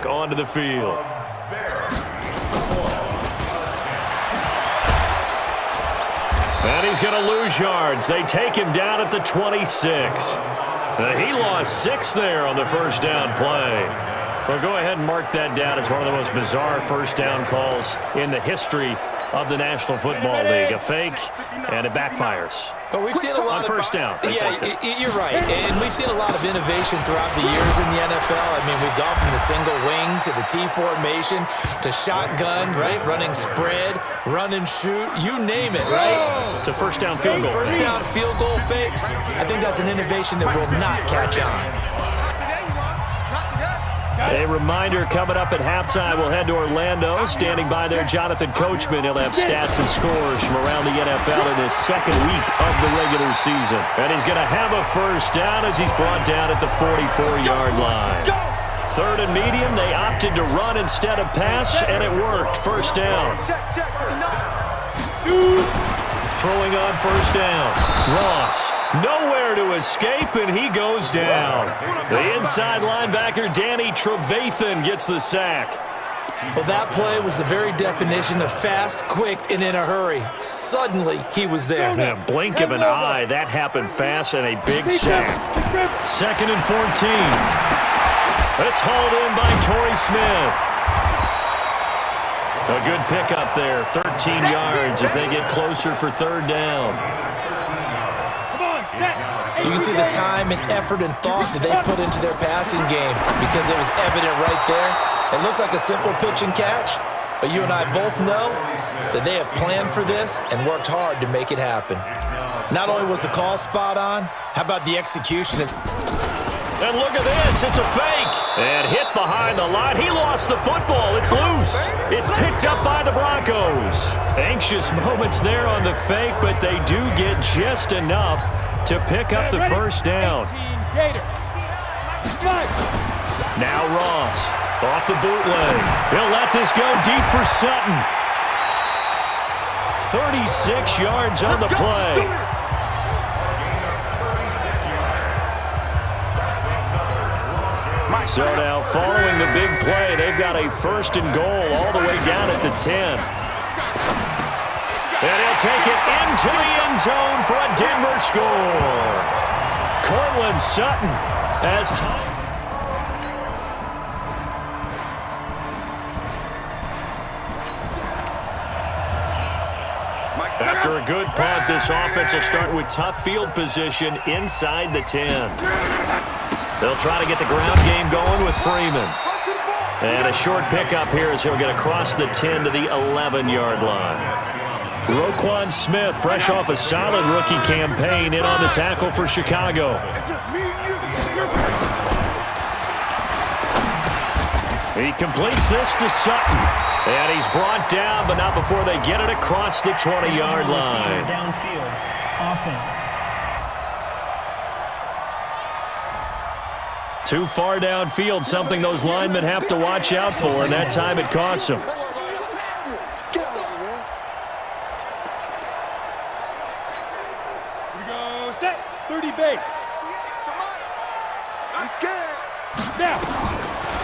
back onto the field. And he's going to lose yards. They take him down at the 26. He lost 6 there on the first down play. Well, go ahead and mark that down as one of the most bizarre first down calls in the history of the National Football League. A fake, and it backfires. But we've seen a lot on first down. Yeah, you're right. And we've seen a lot of innovation throughout the years in the NFL. I mean, we've gone from the single wing to the T formation to shotgun, right? Running spread, run and shoot, you name it, right? To first down field goal. First down field goal fakes. I think that's an innovation that will not catch on. A reminder, coming up at halftime, we'll head to Orlando. Standing by there, Jonathan Coachman. He'll have stats and scores from around the NFL in his second week of the regular season. And he's going to have a first down as he's brought down at the 44-yard line. Third and medium, they opted to run instead of pass, and it worked. First down. Throwing on first down. Ross. Nowhere to escape, and he goes down. The inside linebacker, Danny Trevathan, gets the sack. Well, that play was the very definition of fast, quick, and in a hurry. Suddenly, he was there. In a blink of an eye, that happened fast, and a big sack. Second and 14. It's hauled in by Torrey Smith. A good pickup there, 13 yards as they get closer for third down. You can see the time and effort and thought that they put into their passing game because it was evident right there. It looks like a simple pitch and catch, but you and I both know that they have planned for this and worked hard to make it happen. Not only was the call spot on, how about the execution? And look at this, it's a fake. And hit behind the line. He lost the football. It's loose. It's picked up by the Broncos. Anxious moments there on the fake, but they do get just enough to pick up the first down. Now Ross off the bootleg. He'll let this go deep for Sutton. 36 yards on the play. So now, following the big play, they've got a first and goal all the way down at the 10. And he'll take it into the end zone for a Denver score. Cortland Sutton has time. After a good punt, this offense will start with tough field position inside the 10. They'll try to get the ground game going with Freeman. And a short pickup here as he'll get across the 10 to the 11-yard line. Roquan Smith, fresh off a solid rookie campaign, in on the tackle for Chicago. He completes this to Sutton. And he's brought down, but not before they get it across the 20-yard line. Downfield, offense. Too far downfield, something those linemen have to watch out for, and that time it costs them. Here we go, set, 30 base. He's scared. Now.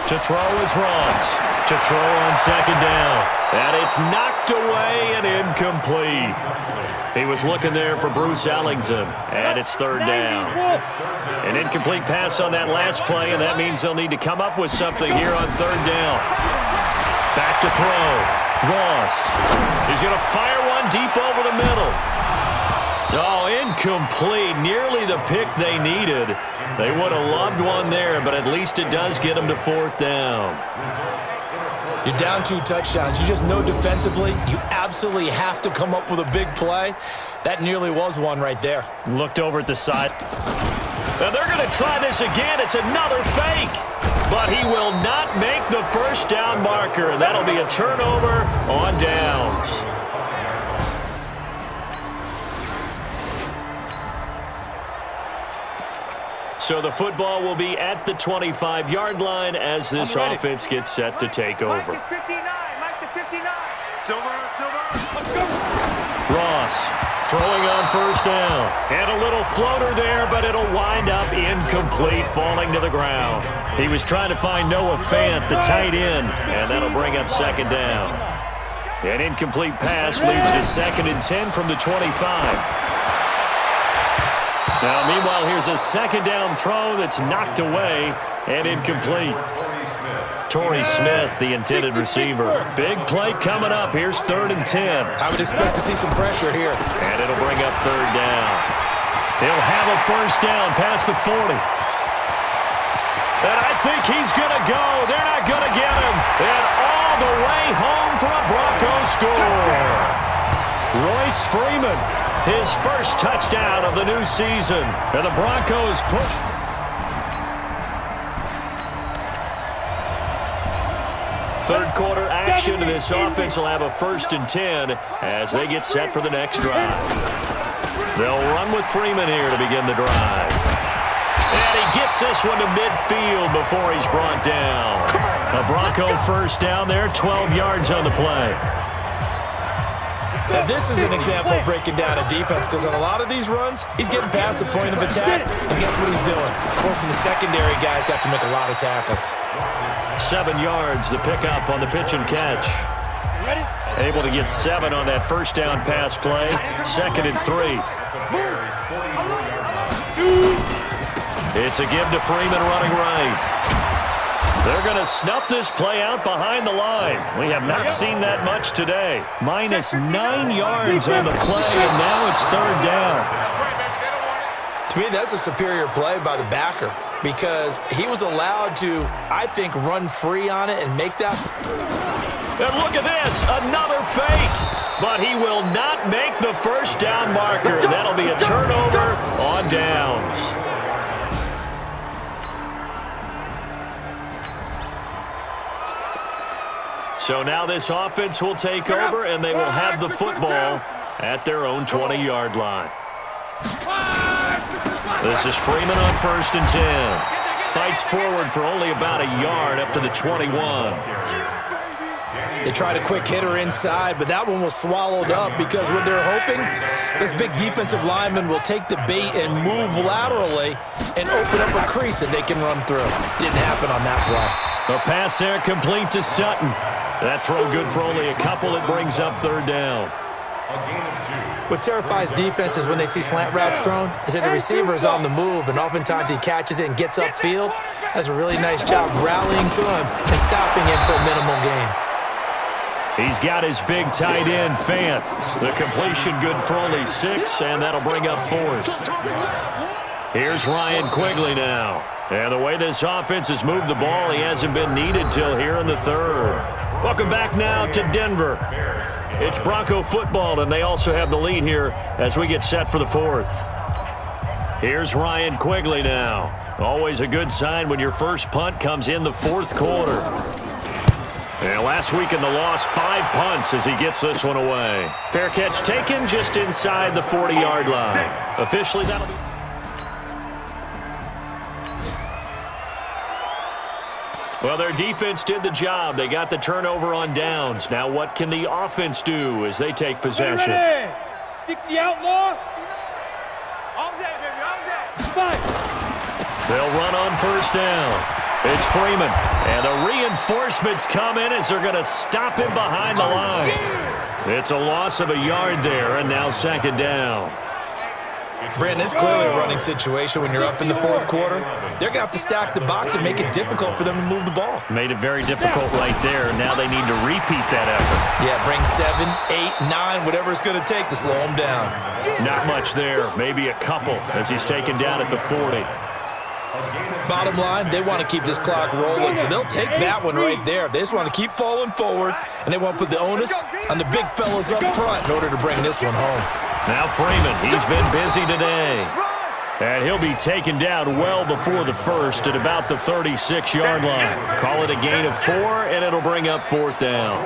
To throw is Ross. To throw on second down. And it's knocked away and incomplete. He was looking there for Bruce Ellington, and it's third down. An incomplete pass on that last play, and that means they'll need to come up with something here on third down. Back to throw. Ross. He's going to fire one deep over the middle. Oh, incomplete. Nearly the pick they needed. They would have loved one there, but at least it does get them to fourth down. You're down 2 touchdowns. You just know defensively you absolutely have to come up with a big play. That nearly was one right there. Looked over at the side. Now they're going to try this again. It's another fake. But he will not make the first down marker. That'll be a turnover on downs. So the football will be at the 25-yard line as this offense gets set to take over. Mike is 59. Mike to 59. Silver. Ross loss. Throwing on first down. And a little floater there, but it'll wind up incomplete, falling to the ground. He was trying to find Noah Fant, the tight end, and that'll bring up second down. An incomplete pass leads to 2nd and 10 from the 25. Now, meanwhile, here's a second down throw that's knocked away and incomplete. Torrey Smith, the intended receiver. Big play coming up. Here's 3rd and 10. I would expect to see some pressure here. And it'll bring up 3rd down. He'll have a first down past the 40. And I think he's going to go. They're not going to get him. And all the way home for a Broncos score. Royce Freeman, his first touchdown of the new season. And the Broncos push. Third quarter action. This offense will have a 1st and 10 as they get set for the next drive. They'll run with Freeman here to begin the drive. And he gets this one to midfield before he's brought down. A Bronco first down there, 12 yards on the play. Now, this is an example of breaking down a defense because on a lot of these runs, he's getting past the point of attack, and guess what he's doing? Forcing the secondary guys to have to make a lot of tackles. 7 yards, the pickup on the pitch and catch. Able to get 7 on that first down pass play. 2nd and 3. It's a give to Freeman running right. They're going to snuff this play out behind the line. We have not seen that much today. Minus 9 yards on the play, and now it's 3rd down. To me, that's a superior play by the backer because he was allowed to, I think, run free on it and make that. And look at this, another fake. But he will not make the first down marker. That'll be a turnover on downs. So now this offense will take over, and they will have the football at their own 20-yard line. This is Freeman on 1st and 10. Fights forward for only about a yard up to the 21. They tried a quick hitter inside, but that one was swallowed up because what they're hoping, this big defensive lineman will take the bait and move laterally and open up a crease that they can run through. Didn't happen on that play. The pass there complete to Sutton. That throw good for only a couple. It brings up 3rd down. What terrifies defenses when they see slant routes thrown is that the receiver is on the move, and oftentimes he catches it and gets upfield. Does a really nice job rallying to him and stopping him for a minimal gain. He's got his big tight end, Fant. The completion good for only 6, and that'll bring up 4th. Here's Ryan Quigley now. And the way this offense has moved the ball, he hasn't been needed till here in the 3rd. Welcome back now to Denver. It's Bronco football, and they also have the lead here as we get set for the 4th. Here's Ryan Quigley now. Always a good sign when your first punt comes in the 4th quarter. And last week in the loss, 5 punts as he gets this one away. Fair catch taken just inside the 40-yard line. Officially, that'll be... Well, their defense did the job. They got the turnover on downs. Now what can the offense do as they take possession? 60 outlaw. All day, baby, all day. Fight. They'll run on first down. It's Freeman. And the reinforcements come in as they're going to stop him behind the line. It's a loss of a yard there, and now 2nd down. Brandon, it's clearly a running situation when you're up in the 4th quarter. They're going to have to stack the box and make it difficult for them to move the ball. Made it very difficult right there. Now they need to repeat that effort. Yeah, bring 7, 8, 9, whatever it's going to take to slow them down. Not much there. Maybe a couple as he's taken down at the 40. Bottom line, they want to keep this clock rolling, so they'll take that one right there. They just want to keep falling forward, and they want to put the onus on the big fellas up front in order to bring this one home. Now Freeman, he's been busy today. And he'll be taken down well before the 1st at about the 36-yard line. Call it a gain of 4, and it'll bring up 4th down.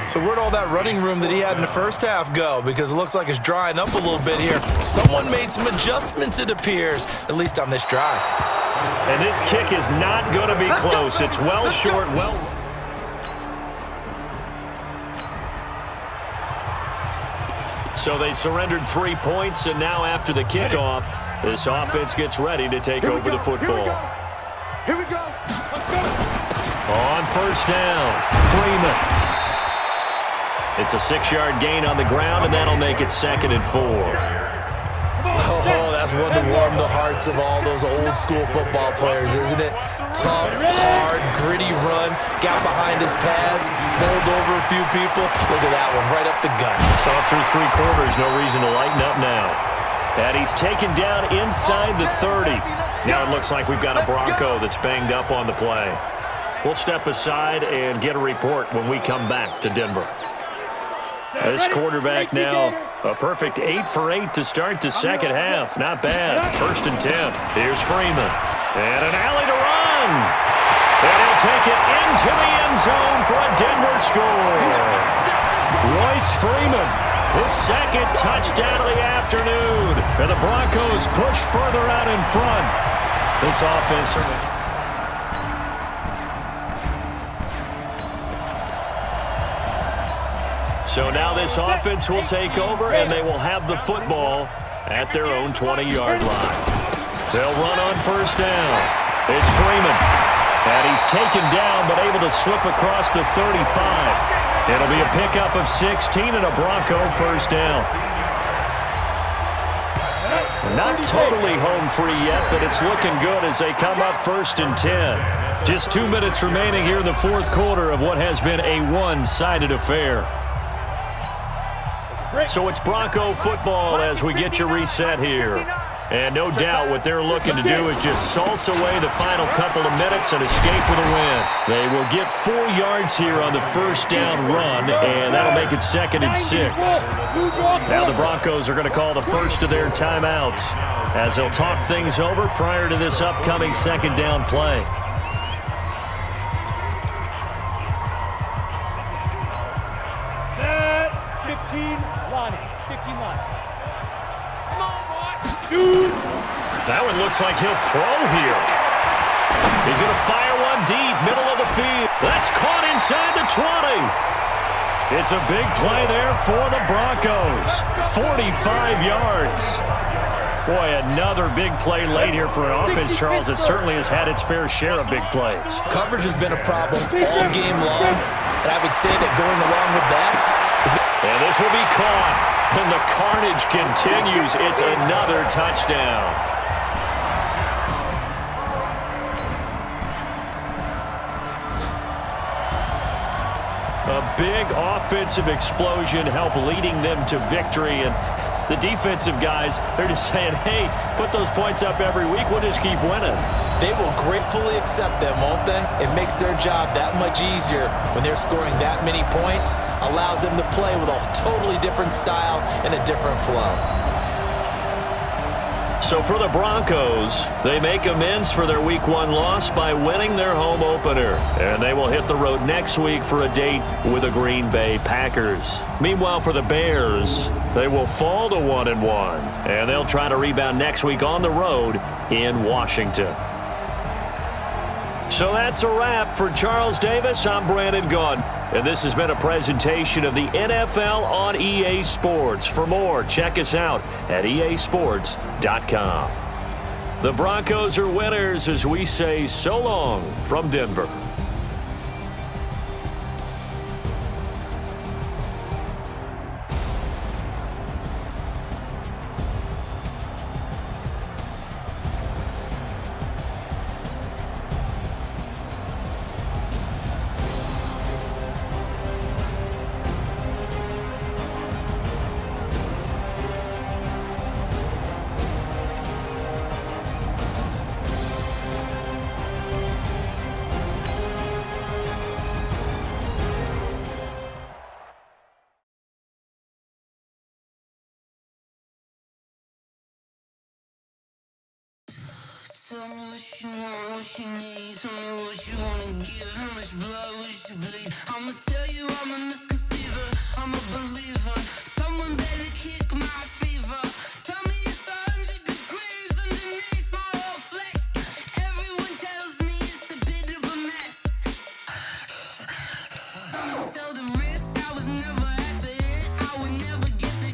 So where'd all that running room that he had in the first half go? Because it looks like it's drying up a little bit here. Someone made some adjustments, it appears, at least on this drive. And this kick is not going to be close. It's well short, well... So they surrendered 3 points, and now after the kickoff, this offense gets ready to take over the football. Here we go. Let's go. On first down, Freeman. It's a 6-yard gain on the ground, and that'll make it 2nd and 4. Oh, that's one to warm the hearts of all those old-school football players, isn't it? Tough, hard, gritty run, got behind his pads, bowled over a few people. Look at that one, right up the gut. Saw through 3 quarters, no reason to lighten up now. And he's taken down inside the 30. Now it looks like we've got a Bronco that's banged up on the play. We'll step aside and get a report when we come back to Denver. This quarterback now, a perfect 8 for 8 to start the second half. Not bad. 1st and 10. Here's Freeman. And an alley to run. And he'll take it into the end zone for a Denver score. Royce Freeman, his 2nd touchdown of the afternoon. And the Broncos push further out in front. This offense... So now this offense will take over, and they will have the football at their own 20-yard line. They'll run on first down. It's Freeman. And he's taken down, but able to slip across the 35. It'll be a pickup of 16 and a Bronco first down. Not totally home free yet, but it's looking good as they come up 1st and 10. Just 2 minutes remaining here in the 4th quarter of what has been a one-sided affair. So it's Bronco football as we get you reset here. And no doubt what they're looking to do is just salt away the final couple of minutes and escape with a win. They will get 4 yards here on the first down run, and that'll make it 2nd and 6. Now the Broncos are going to call the first of their timeouts as they'll talk things over prior to this upcoming 2nd down play. Set. 15 line. 15 line. Come on, boy. Shoot. That one looks like he'll throw here. He's going to fire one deep, middle of the field. That's caught inside the 20. It's a big play there for the Broncos. 45 yards. Boy, another big play late here for an offense, Charles, that certainly has had its fair share of big plays. Coverage has been a problem all game long, and I would say that going along with that is... And this will be caught, and the carnage continues. It's another touchdown. A big offensive explosion helped leading them to victory, and the defensive guys, they're just saying, hey, put those points up every week, we'll just keep winning. They will gratefully accept them, won't they? It makes their job that much easier when they're scoring that many points, allows them to play with a totally different style and a different flow. So for the Broncos, they make amends for their Week 1 loss by winning their home opener. And they will hit the road next week for a date with the Green Bay Packers. Meanwhile, for the Bears, they will fall to 1-1. And they'll try to rebound next week on the road in Washington. So that's a wrap for Charles Davis. I'm Brandon Gaudin. And this has been a presentation of the NFL on EA Sports. For more, check us out at easports.com. The Broncos are winners as we say so long from Denver. Tell me what you want, what you need. Tell me what you wanna give. How much blood would you bleed? I'ma tell you I'm a misconceiver. I'm a believer. Someone better kick my fever. Tell me it's 100 degrees underneath my whole flesh. Everyone tells me it's a bit of a mess. I'ma tell the risk I was never at the end. I would never get the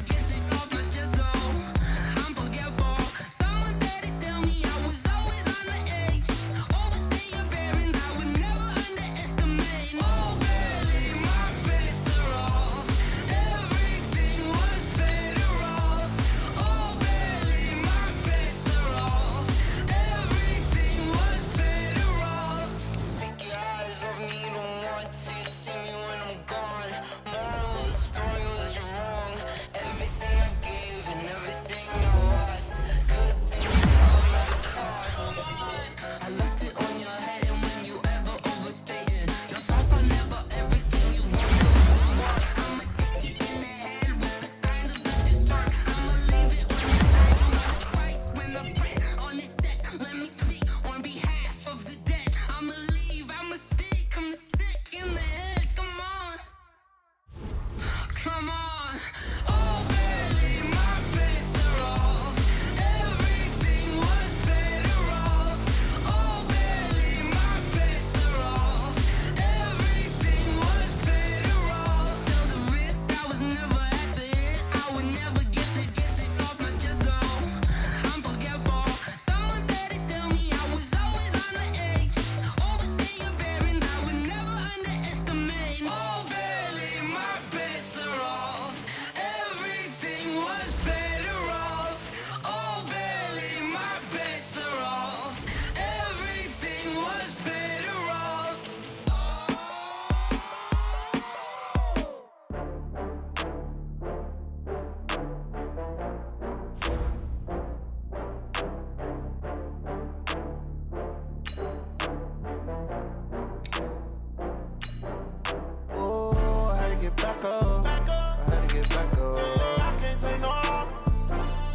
back up. I had to get back up. I can't take no loss.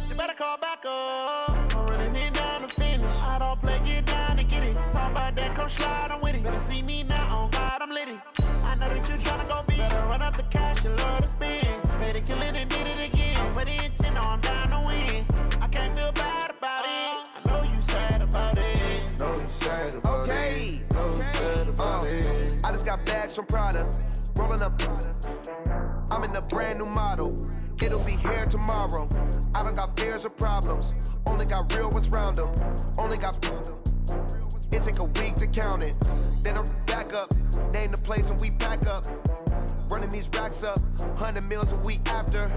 You better call back up. I'm running it down to finish. I don't play, get down to get it. Talk about that, come slide, I'm with it. Better see me now, on God, I'm litty. I know that you tryna go big. Better run up the cash, you love to spend. Better kill it and did it again. I'm with the intent, no, I'm down to win. I can't feel bad about it. I know you sad about it. Know you sad about it. Know you sad about it. I just got bags from Prada, rolling up. I'm in a brand new model. It'll be here tomorrow. I don't got fears or problems. Only got real ones round them. Only got. It take a week to count it. Then I'm back up. Name the place and we pack up. Running these racks up. 100 meals a week after.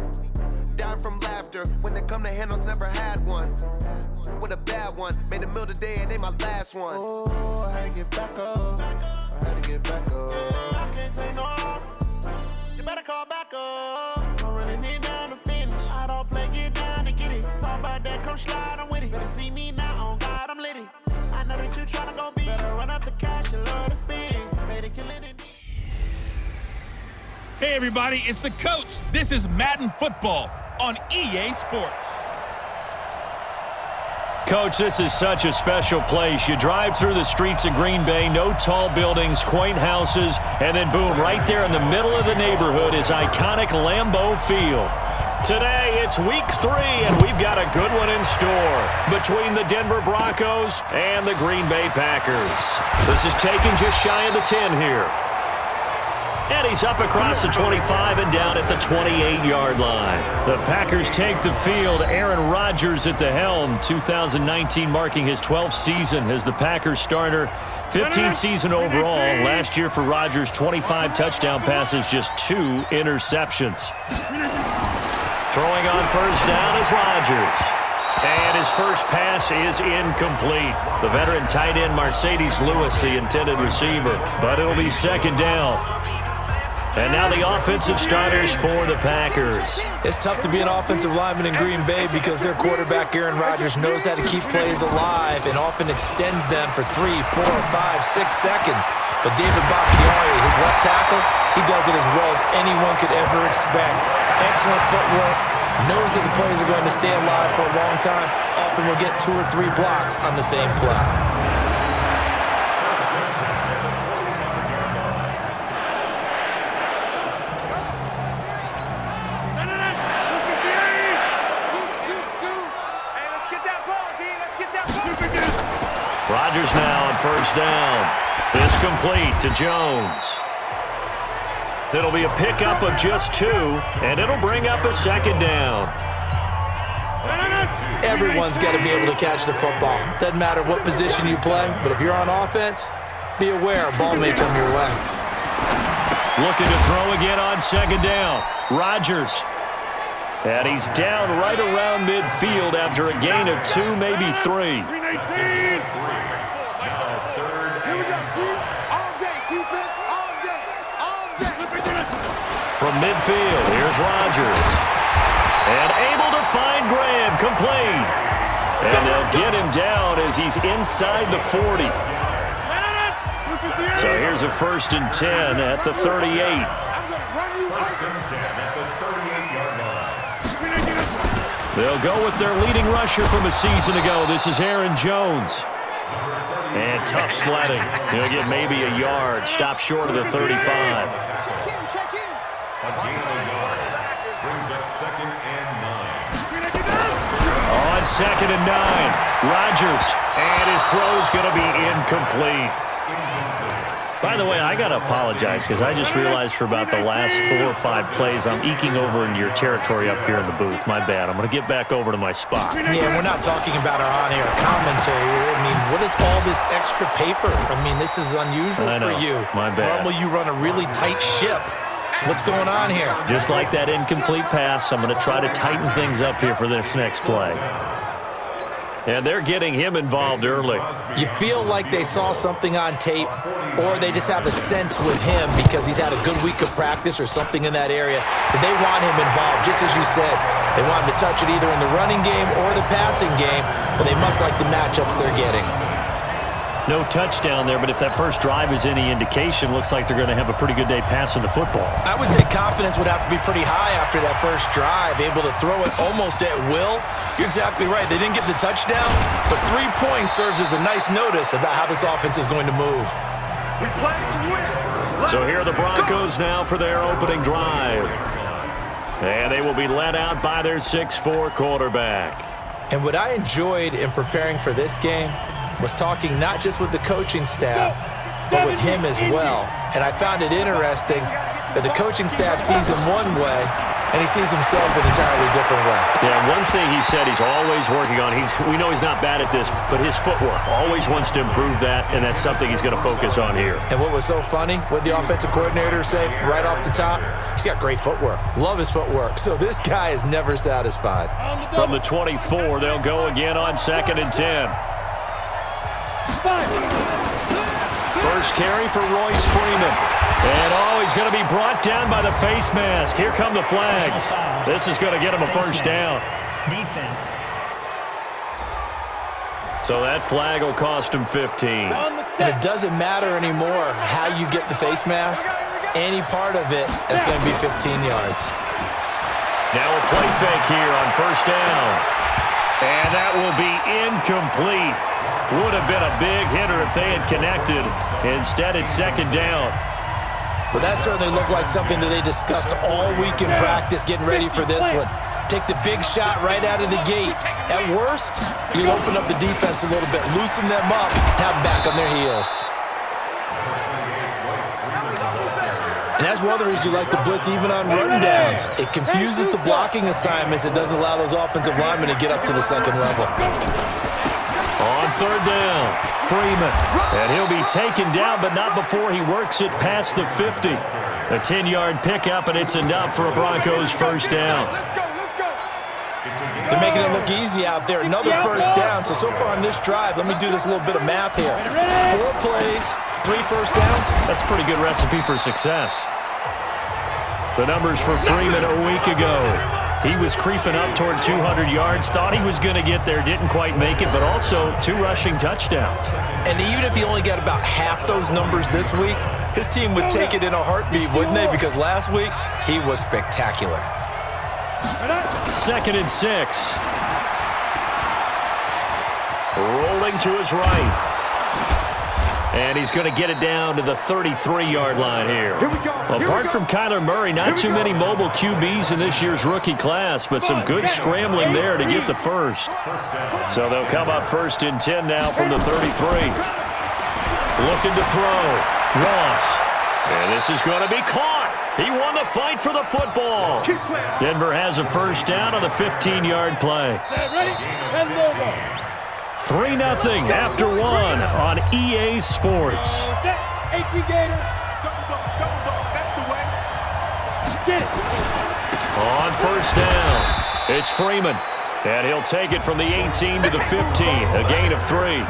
Down from laughter. When they come to handles, never had one. With a bad one. Made a meal today and they my last one. Oh, I had to get back up. I had to get back up. I can't take no loss. You better call back up. I'm running it down to finish. I don't play, get down to get it. Talk about that, come slide, I'm with it. Better see me now, on God, I'm litty. I know that you tryna go big. Better run up the cash, you love to spend. Better kill it. Hey everybody, it's the coach. This is Madden Football on EA Sports. Coach, this is such a special place. You drive through the streets of Green Bay, no tall buildings, quaint houses, and then boom, right there in the middle of the neighborhood is iconic Lambeau Field. Today, it's week 3, and we've got a good one in store between the Denver Broncos and the Green Bay Packers. This is taken just shy of the 10 here. And he's up across the 25 and down at the 28-yard line. The Packers take the field. Aaron Rodgers at the helm. 2019 marking his 12th season as the Packers starter. 15th season overall. Last year for Rodgers, 25 touchdown passes, just 2 interceptions. Throwing on first down is Rodgers. And his first pass is incomplete. The veteran tight end Mercedes Lewis, the intended receiver. But it'll be second down. And now the offensive starters for the Packers. It's tough to be an offensive lineman in Green Bay because their quarterback, Aaron Rodgers, knows how to keep plays alive and often extends them for 3, 4, 5, 6 seconds. But David Bakhtiari, his left tackle, he does it as well as anyone could ever expect. Excellent footwork, knows that the plays are going to stay alive for a long time. Often will get 2 or 3 blocks on the same play. Rodgers now on first down. It's complete to Jones. It'll be a pickup of just 2, and it'll bring up a second down. Everyone's got to be able to catch the football. Doesn't matter what position you play, but if you're on offense, be aware a ball may come your way. Looking to throw again on second down. Rodgers. And he's down right around midfield after a gain of 2, maybe 3. From midfield, here's Rodgers. And able to find Graham, complete. And they'll get him down as he's inside the 40. So here's a 1st and 10 at the 38. They'll go with their leading rusher from a season ago. This is Aaron Jones. And tough sledding. He'll get maybe a yard. Stop short of the 35. On 2nd and 9, Rodgers, and his throw's going to be incomplete. By the way, I got to apologize because I just realized for about the last 4 or 5 plays, I'm eking over into your territory up here in the booth. My bad. I'm going to get back over to my spot. Yeah, we're not talking about our on-air commentary. I mean, what is all this extra paper? I mean, this is unusual for you. My bad. Normally you run a really tight ship. What's going on here? Just like that incomplete pass, I'm going to try to tighten things up here for this next play. And they're getting him involved early. You feel like they saw something on tape, or they just have a sense with him because he's had a good week of practice or something in that area. But they want him involved, just as you said. They want him to touch it either in the running game or the passing game, but they must like the matchups they're getting. No touchdown there, but if that first drive is any indication, looks like they're going to have a pretty good day passing the football. I would say confidence would have to be pretty high after that first drive, able to throw it almost at will. You're exactly right. They didn't get the touchdown, but 3 points serves as a nice notice about how this offense is going to move. We play to win. So here are the Broncos now for their opening drive. And they will be led out by their 6'4" quarterback. And what I enjoyed in preparing for this game was talking not just with the coaching staff, but with him as well. And I found it interesting that the coaching staff sees him one way, and he sees himself an entirely different way. Yeah, one thing he said he's always working on, we know he's not bad at this, but his footwork, always wants to improve that, and that's something he's going to focus on here. And what was so funny, what the offensive coordinator say right off the top, he's got great footwork. Love his footwork. So this guy is never satisfied. From the 24, they'll go again on 2nd and 10. First carry for Royce Freeman. And, he's going to be brought down by the face mask. Here come the flags. This is going to get him a first down. Defense. So that flag will cost him 15. And it doesn't matter anymore how you get the face mask. Any part of it is going to be 15 yards. Now a play fake here on first down. And that will be incomplete. Would have been a big hitter if they had connected. Instead, it's 2nd down. Well, that certainly looked like something that they discussed all week in practice getting ready for this one. Take the big shot right out of the gate. At worst, you open up the defense a little bit, loosen them up, have them back on their heels. And that's one of the reasons you like to blitz even on rundowns. It confuses the blocking assignments. It doesn't allow those offensive linemen to get up to the second level. On 3rd down, Freeman. And he'll be taken down, but not before he works it past the 50. A 10-yard pickup, and it's enough for a Broncos first down. They're making it look easy out there. Another first down. So far on this drive, let me do this little bit of math here. 4 plays, 3 first downs. That's a pretty good recipe for success. The numbers for Freeman a week ago. He was creeping up toward 200 yards, thought he was going to get there, didn't quite make it, but also 2 rushing touchdowns. And even if he only got about half those numbers this week, his team would take it in a heartbeat, wouldn't they? Because last week, he was spectacular. 2nd and 6. Rolling to his right. And he's going to get it down to the 33-yard line here. Apart from Kyler Murray, not too many mobile QBs in this year's rookie class, but some good scrambling there to get the first. So they'll come up 1st and 10 now from the 33. Looking to throw. Ross. And this is going to be caught. He won the fight for the football. Denver has a first down on the 15-yard play. 3-0 after 1 on EA Sports. On first down, it's Freeman. And he'll take it from the 18 to the 15, a gain of 3.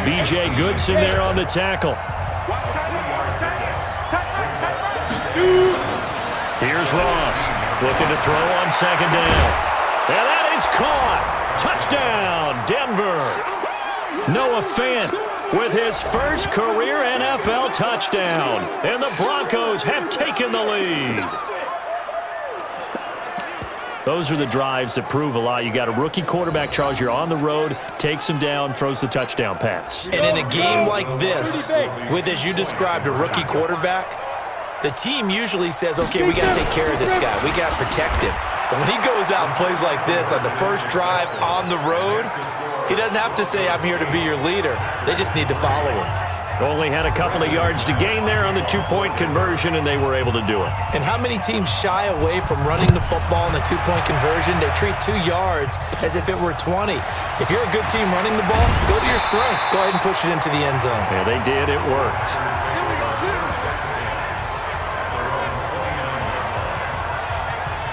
B.J. Goodson there on the tackle. Here's Ross, looking to throw on 2nd down. And that is caught. Touchdown, Denver. Noah Fant with his first career NFL touchdown. And the Broncos have taken the lead. Those are the drives that prove a lot. You got a rookie quarterback, Charles. You're on the road, takes him down, throws the touchdown pass. And in a game like this, with, as you described, a rookie quarterback, the team usually says, okay, we got to take care of this guy. We got to protect him. But when he goes out and plays like this on the first drive on the road, he doesn't have to say, I'm here to be your leader. They just need to follow him. Only had a couple of yards to gain there on the 2-point conversion, and they were able to do it. And how many teams shy away from running the football in the 2-point conversion? They treat 2 yards as if it were 20. If you're a good team running the ball, go to your strength. Go ahead and push it into the end zone. Yeah, they did. It worked.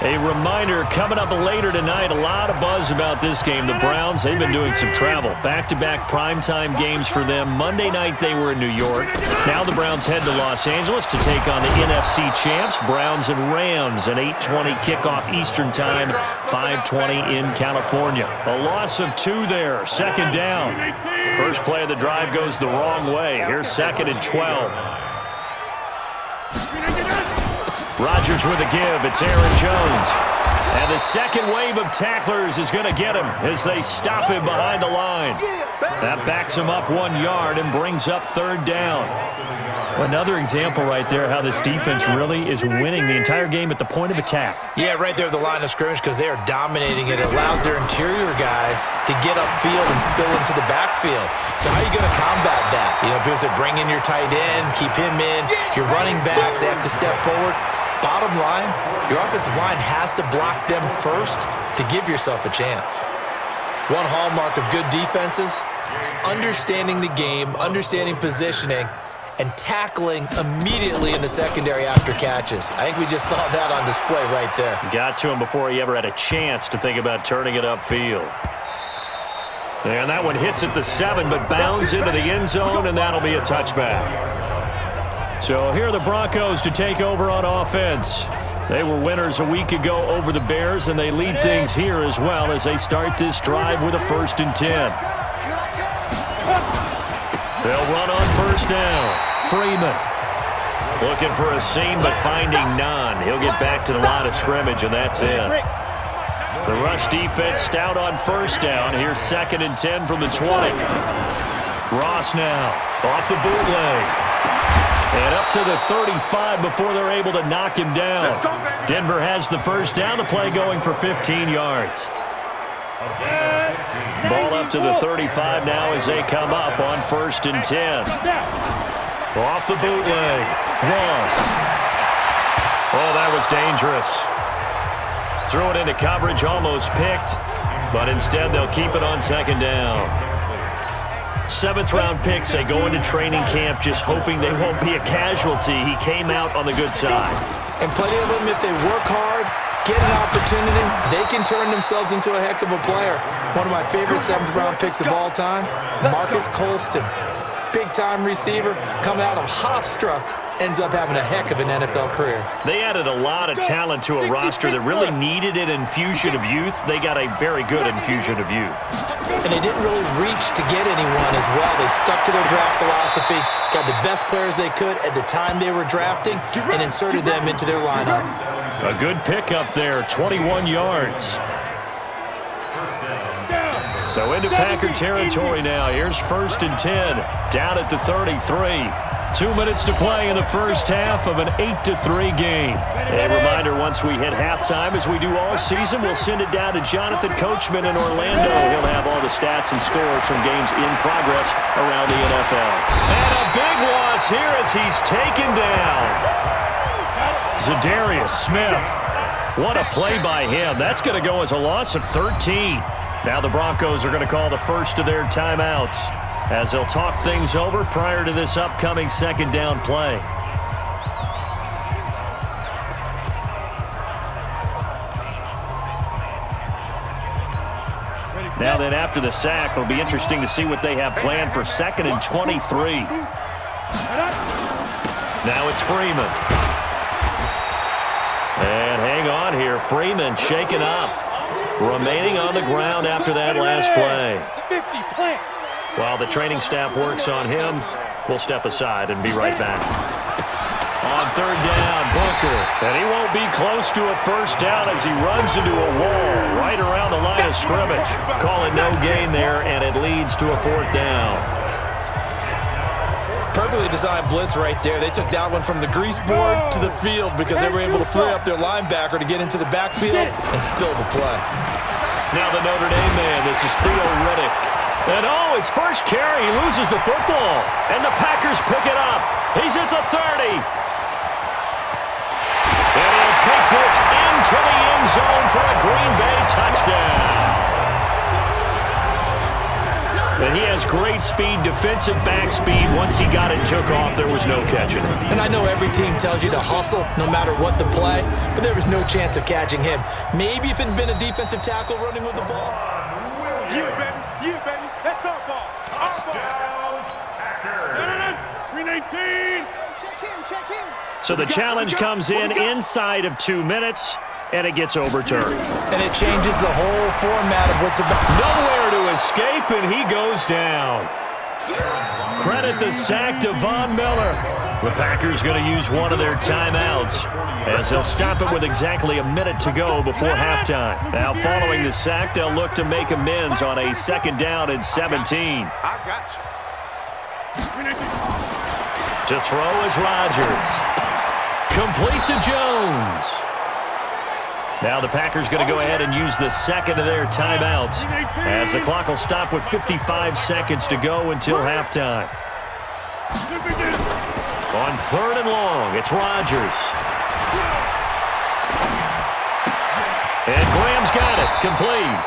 A reminder, coming up later tonight, a lot of buzz about this game. The Browns, they've been doing some travel. Back-to-back primetime games for them. Monday night, they were in New York. Now the Browns head to Los Angeles to take on the NFC champs, Browns and Rams, an 8:20 kickoff Eastern time, 5:20 in California. A loss of 2 there, second down. First play of the drive goes the wrong way. Here's 2nd and 12. Rodgers with a give. It's Aaron Jones. And the second wave of tacklers is going to get him as they stop him behind the line. That backs him up 1 yard and brings up 3rd down. Another example right there how this defense really is winning the entire game at the point of attack. Yeah, right there at the line of scrimmage because they are dominating it. It allows their interior guys to get upfield and spill into the backfield. So how are you going to combat that? You know, people say bring in your tight end, keep him in. Your running backs, they have to step forward. Bottom line, your offensive line has to block them first to give yourself a chance. One hallmark of good defenses is understanding the game, understanding positioning, and tackling immediately in the secondary after catches. I think we just saw that on display right there. Got to him before he ever had a chance to think about turning it upfield. And that one hits at the 7, but bounds into the end zone, and that'll be a touchback. So here are the Broncos to take over on offense. They were winners a week ago over the Bears, and they lead things here as well as they start this drive with a 1st and 10. They'll run on 1st down. Freeman looking for a seam, but finding none. He'll get back to the line of scrimmage, and that's it. The rush defense stout on 1st down. Here's 2nd and 10 from the 20. Ross now off the bootleg. And up to the 35 before they're able to knock him down. Denver has the 1st down. The play going for 15 yards. Ball up to the 35 now as they come up on 1st and 10. Off the bootleg. Ross. Oh, that was dangerous. Threw it into coverage, almost picked. But instead they'll keep it on 2nd down. 7th-round picks, they go into training camp just hoping they won't be a casualty. He came out on the good side. And plenty of them, if they work hard, get an opportunity, they can turn themselves into a heck of a player. One of my favorite 7th-round picks of all time, Marcus Colston. Big-time receiver, coming out of Hofstra, ends up having a heck of an NFL career. They added a lot of talent to a roster that really needed an infusion of youth. They got a very good infusion of youth. And they didn't really reach to get anyone as well. They stuck to their draft philosophy, got the best players they could at the time they were drafting, and inserted them into their lineup. A good pickup there, 21 yards. So into Packer territory now. Here's 1st and 10, down at the 33. 2 minutes to play in the first half of an 8-3 game. A reminder, once we hit halftime, as we do all season, we'll send it down to Jonathan Coachman in Orlando. He'll have all the stats and scores from games in progress around the NFL. And a big loss here as he's taken down. Zadarius Smith. What a play by him. That's going to go as a loss of 13. Now the Broncos are going to call the first of their timeouts as they'll talk things over prior to this upcoming 2nd down play. Now then, after the sack, it'll be interesting to see what they have planned for 2nd and 23. Now it's Freeman. And hang on here. Freeman shaken up. Remaining on the ground after that last play. While the training staff works on him, we'll step aside and be right back. On 3rd down, Booker. And he won't be close to a 1st down as he runs into a wall right around the line of scrimmage. Call it no gain there, and it leads to a 4th down. Perfectly designed blitz right there. They took that one from the grease board to the field because they were able to free up their linebacker to get into the backfield and spill the play. Now the Notre Dame man, this is Theo Riddick. And oh, his first carry, he loses the football. And the Packers pick it up. He's at the 30. And he'll take this into the end zone for a Green Bay touchdown. And And he has great speed, defensive back speed. Once he got it and took off, there was no catching. And I know every team tells you to hustle no matter what the play, but there was no chance of catching him. Maybe if it had been a defensive tackle running with the ball. You, baby. That's our ball. Our ball. 319. Check in. So the challenge comes in inside of 2 minutes, and it gets overturned. And it changes the whole format of what's about. Nowhere to escape, and he goes down. Credit the sack to Von Miller. The Packers going to use one of their timeouts as they'll stop it with exactly a minute to go before halftime. Now, following the sack, they'll look to make amends on a 2nd down and 17. I got you. To throw is Rodgers. Complete to Jones. Now the Packers going to go ahead and use the second of their timeouts as the clock will stop with 55 seconds to go until halftime. On 3rd and long, it's Rodgers. And Graham's got it, complete.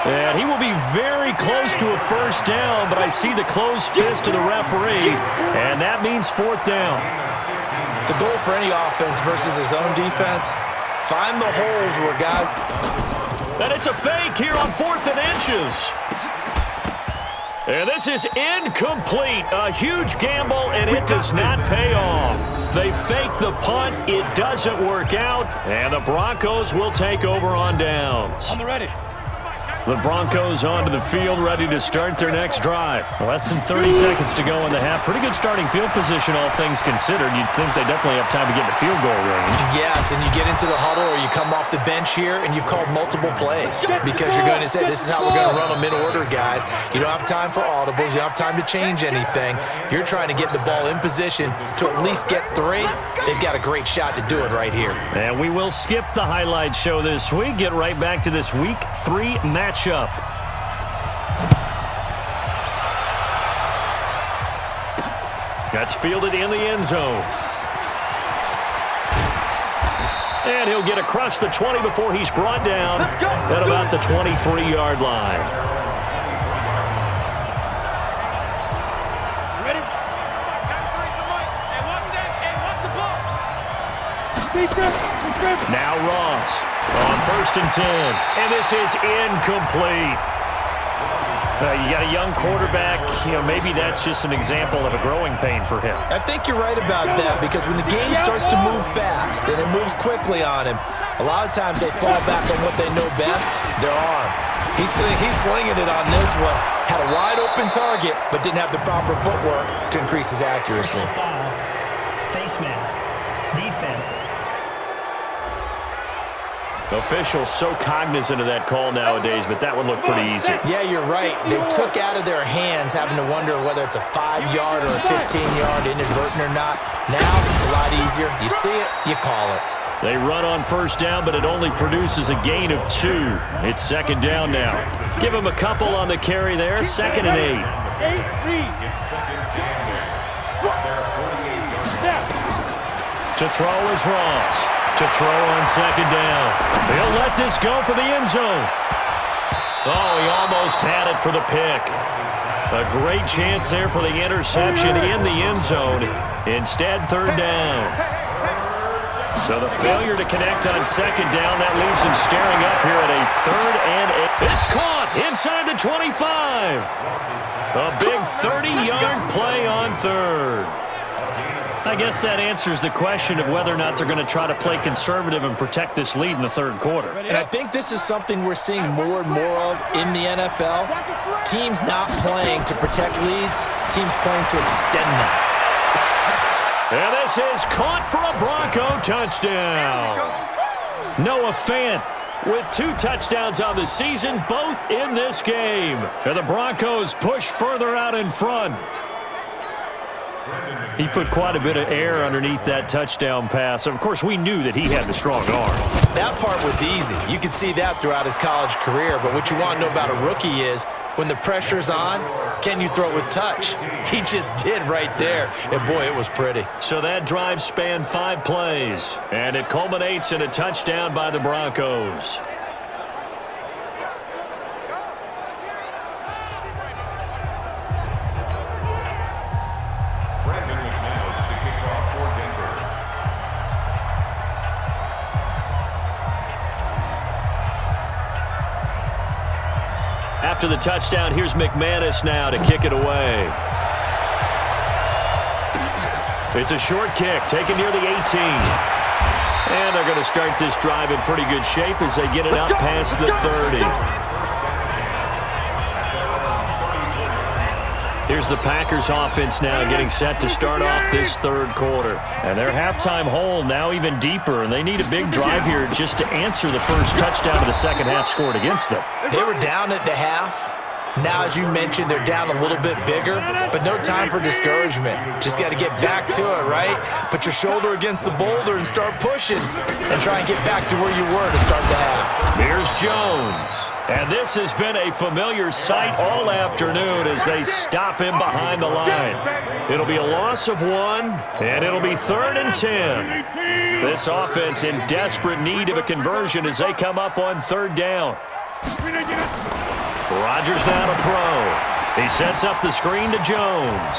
And he will be very close to a 1st down, but I see the closed fist of the referee, and that means 4th down. The goal for any offense versus his own defense, find the holes where guys... And it's a fake here on 4th and inches. And this is incomplete. A huge gamble, and it does not pay off. They fake the punt. It doesn't work out, and the Broncos will take over on downs. I'm ready. The Broncos onto the field, ready to start their next drive. Less than 30 seconds to go in the half. Pretty good starting field position, all things considered. You'd think they definitely have time to get in the field goal range. Yes, and you get into the huddle or you come off the bench here and you've called multiple plays because you're going to say, this is how we're going to run them in order, guys. You don't have time for audibles. You don't have time to change anything. You're trying to get the ball in position to at least get 3. They've got a great shot to do it right here. And we will skip the highlight show this week. Get right back to this Week 3 matchup. That's fielded in the end zone. And he'll get across the 20 before he's brought down at about the 23-yard line. Ready? Defense. Now Ross on 1st and 10. And this is incomplete. You got a young quarterback. Maybe that's just an example of a growing pain for him. I think you're right about that because when the game starts to move fast and it moves quickly on him, a lot of times they fall back on what they know best, their arm. He's slinging it on this one. Had a wide open target, but didn't have the proper footwork to increase his accuracy. Foul. Face mask. Defense. Officials so cognizant of that call nowadays, but that one looked pretty easy. Yeah, you're right. They took out of their hands having to wonder whether it's a 5-yard or a 15-yard inadvertent or not. Now it's a lot easier. You see it, you call it. They run on 1st down, but it only produces a gain of 2. It's 2nd down now. Give him a couple on the carry there. 2nd and 8. To throw is Ross. To throw on 2nd down. He'll let this go for the end zone. Oh, he almost had it for the pick. A great chance there for the interception in the end zone. Instead, 3rd down. So the failure to connect on 2nd down, that leaves him staring up here at a 3rd and 8. It's caught inside the 25. A big 30-yard play on 3rd. I guess that answers the question of whether or not they're going to try to play conservative and protect this lead in the 3rd quarter. And I think this is something we're seeing more and more of in the NFL. Teams not playing to protect leads, teams playing to extend them. And this is caught for a Bronco touchdown. Noah Fant with 2 touchdowns on the season, both in this game. And the Broncos push further out in front. He put quite a bit of air underneath that touchdown pass. Of course, we knew that he had the strong arm. That part was easy. You could see that throughout his college career. But what you want to know about a rookie is when the pressure's on, can you throw with touch? He just did right there. And, boy, it was pretty. So that drive spanned 5 plays, and it culminates in a touchdown by the Broncos. After the touchdown, here's McManus now to kick it away. It's a short kick, taken near the 18. And they're going to start this drive in pretty good shape as they get it out past the 30. Here's the Packers offense now getting set to start off this third quarter. And their halftime hole now even deeper, and they need a big drive here just to answer the first touchdown of the second half scored against them. They were down at the half. Now, as you mentioned, they're down a little bit bigger, but no time for discouragement. Just got to get back to it, right? Put your shoulder against the boulder and start pushing and try and get back to where you were to start the half. Here's Jones. And this has been a familiar sight all afternoon as they stop him behind the line. It'll be a loss of 1, and it'll be 3rd and 10. This offense in desperate need of a conversion as they come up on 3rd down. Rodgers now to throw. He sets up the screen to Jones.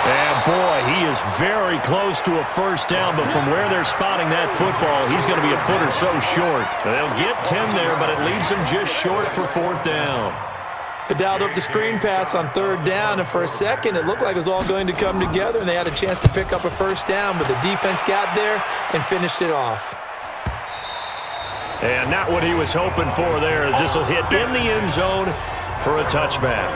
And boy, he is very close to a first down, but from where they're spotting that football, he's going to be a foot or so short. They'll get 10 there, but it leaves him just short for 4th down. They dialed up the screen pass on 3rd down, and for a second, it looked like it was all going to come together, and they had a chance to pick up a first down, but the defense got there and finished it off. And not what he was hoping for there, as this will hit in the end zone for a touchback.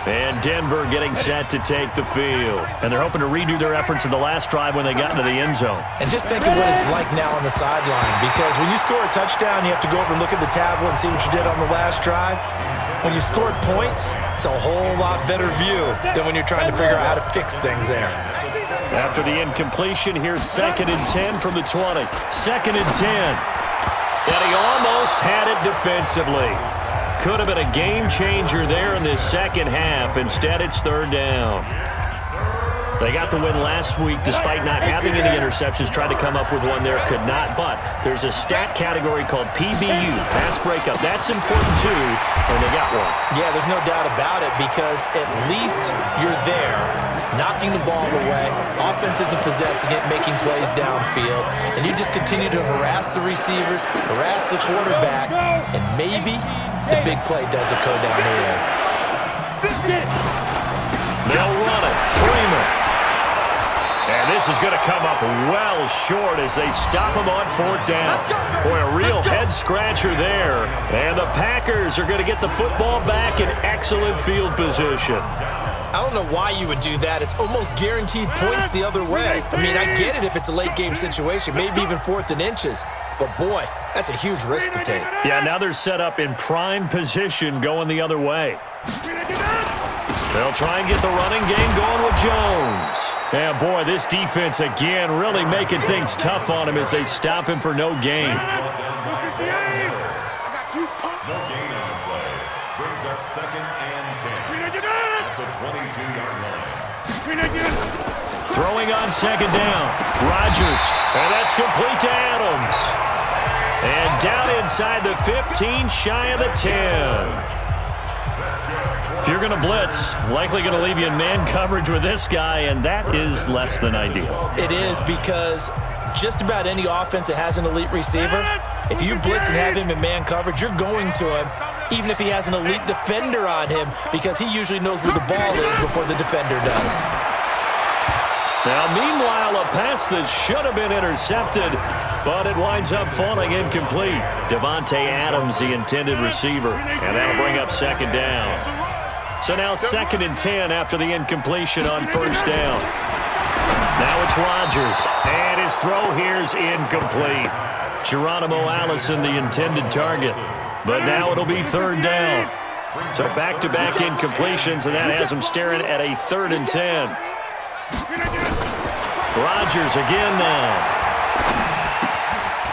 And Denver getting set to take the field. And they're hoping to redo their efforts in the last drive when they got into the end zone. And just think of what it's like now on the sideline, because when you score a touchdown, you have to go over and look at the tablet and see what you did on the last drive. When you scored points, it's a whole lot better view than when you're trying to figure out how to fix things there. After the incompletion, here's 2nd and 10 from the 20. 2nd and 10. And he almost had it defensively. Could have been a game changer there in this second half. Instead, it's 3rd down. They got the win last week despite not having any interceptions. Tried to come up with one there, could not. But there's a stat category called PBU, pass breakup. That's important too, and they got one. Yeah, there's no doubt about it, because at least you're there, knocking the ball away. Offense isn't possessing it, making plays downfield. And you just continue to harass the receivers, harass the quarterback, and maybe the big play does occur down the road. They'll run it. Freeman. And this is going to come up well short as they stop him on 4th down. Boy, a real head-scratcher there. And the Packers are going to get the football back in excellent field position. I don't know why you would do that. It's almost guaranteed points the other way. I mean, I get it if it's a late-game situation, maybe even 4th and inches. But, boy, that's a huge risk to take. Yeah, now they're set up in prime position going the other way. They'll try and get the running game going with Jones. Yeah, boy, this defense again really making things tough on him as they stop him for no gain. No gain on the play. Brings up 2nd and 10 at the 22-yard line. Throwing on 2nd down. Rodgers. And that's complete to Adams. And down inside the 15, shy of the 10. If you're going to blitz, likely going to leave you in man coverage with this guy, and that is less than ideal. It is, because just about any offense that has an elite receiver, if you blitz and have him in man coverage, you're going to him, even if he has an elite defender on him, because he usually knows where the ball is before the defender does. Now, meanwhile, a pass that should have been intercepted, but it winds up falling incomplete. Devontae Adams, the intended receiver, and that'll bring up 2nd down. So now 2nd and 10 after the incompletion on 1st down. Now it's Rodgers, and his throw here's incomplete. Geronimo Allison, the intended target, but now it'll be 3rd down. So back-to-back incompletions, and that has him staring at a 3rd and 10. Rodgers again now.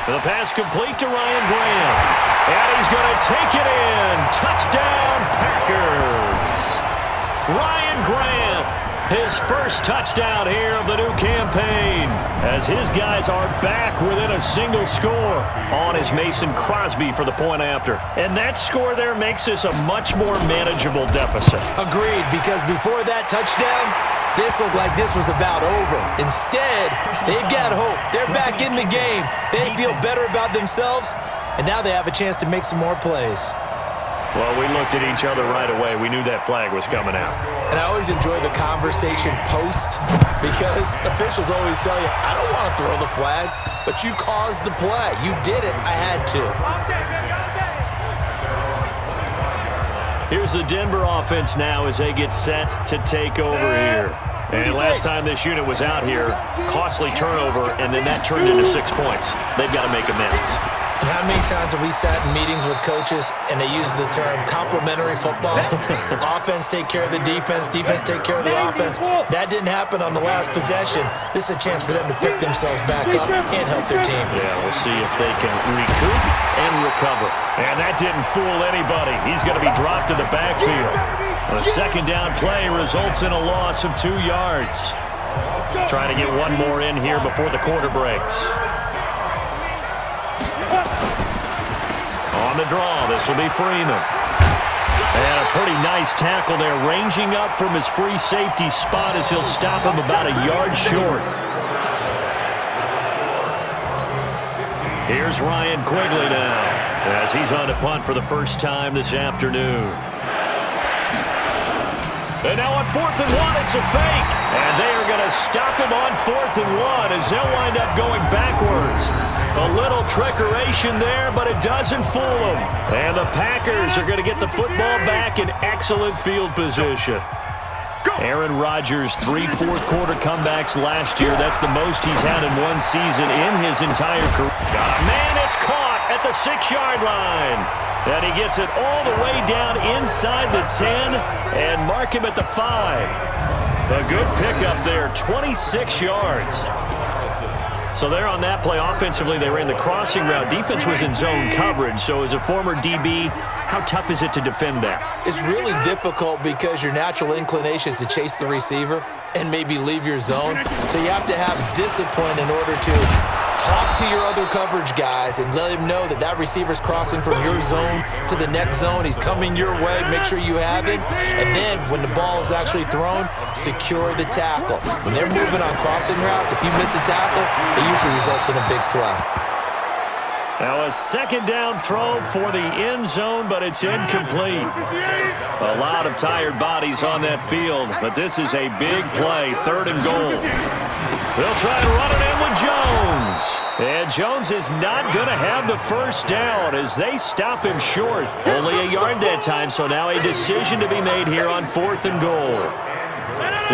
The pass complete to Ryan Graham. And he's going to take it in. Touchdown, Packers. Ryan Graham, his first touchdown here of the new campaign, as his guys are back within a single score. On is Mason Crosby for the point after. And that score there makes this a much more manageable deficit. Agreed, because before that touchdown, this looked like this was about over. Instead, they've got hope. They're back in the game. They feel better about themselves, and now they have a chance to make some more plays. Well, we looked at each other right away. We knew that flag was coming out. And I always enjoy the conversation post because officials always tell you, I don't want to throw the flag, but you caused the play. You did it. I had to. Here's the Denver offense now as they get set to take over here. And last time this unit was out here, costly turnover, and then that turned into 6 points. They've got to make amends. And how many times have we sat in meetings with coaches and they use the term complementary football? Offense take care of the defense, defense take care of the offense. That didn't happen on the last possession. This is a chance for them to pick themselves back up and help their team. Yeah, we'll see if they can recoup and recover. And that didn't fool anybody. He's going to be dropped to the backfield. A second down play results in a loss of 2 yards. Trying to get one more in here before the quarter breaks. On the draw, this will be Freeman. And a pretty nice tackle there, ranging up from his free safety spot as he'll stop him about a yard short. Here's Ryan Quigley now as he's on to punt for the first time this afternoon. And now on 4th and 1, it's a fake. And they are going to stop him on 4th and 1 as they'll wind up going backwards. A little trickeration there, but it doesn't fool them. And the Packers are going to get the football back in excellent field position. Aaron Rodgers, 3 fourth-quarter comebacks last year. That's the most he's had in one season in his entire career. Got a man, it's caught at the 6-yard line. And he gets it all the way down inside the 10 and mark him at the 5. A good pickup there, 26 yards. So there on that play, offensively, they ran the crossing route. Defense was in zone coverage. So as a former DB, how tough is it to defend that? It's really difficult because your natural inclination is to chase the receiver and maybe leave your zone. So you have to have discipline in order to talk to your other coverage guys and let him know that that receiver's crossing from your zone to the next zone. He's coming your way. Make sure you have him. And then when the ball is actually thrown, secure the tackle. When they're moving on crossing routes, if you miss a tackle, it usually results in a big play. Now a second down throw for the end zone, but it's incomplete. A lot of tired bodies on that field, but this is a big play, 3rd and goal. They'll try to run it in with Jones. And Jones is not going to have the first down as they stop him short. Only a yard that time, so now a decision to be made here on 4th and goal.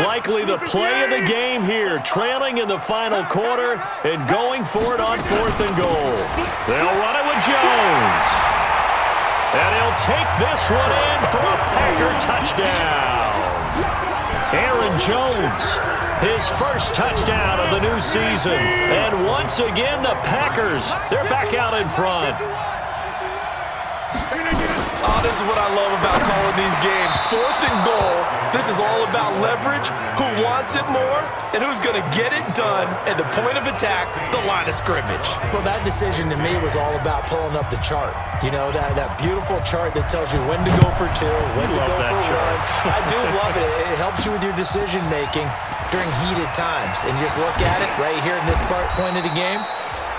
Likely the play of the game here, trailing in the final quarter and going for it on 4th and goal. They'll run it with Jones. And he'll take this one in for a Packer touchdown. Aaron Jones, his first touchdown of the new season. And once again, the Packers, they're back out in front. Oh, this is what I love about calling these games. 4th and goal. This is all about leverage, who wants it more, and who's going to get it done at the point of attack, the line of scrimmage. Well, that decision to me was all about pulling up the chart. You know, that beautiful chart that tells you when to go for 2, when to go for 1. I do love it. It helps you with your decision-making during heated times. And just look at it right here in this point of the game.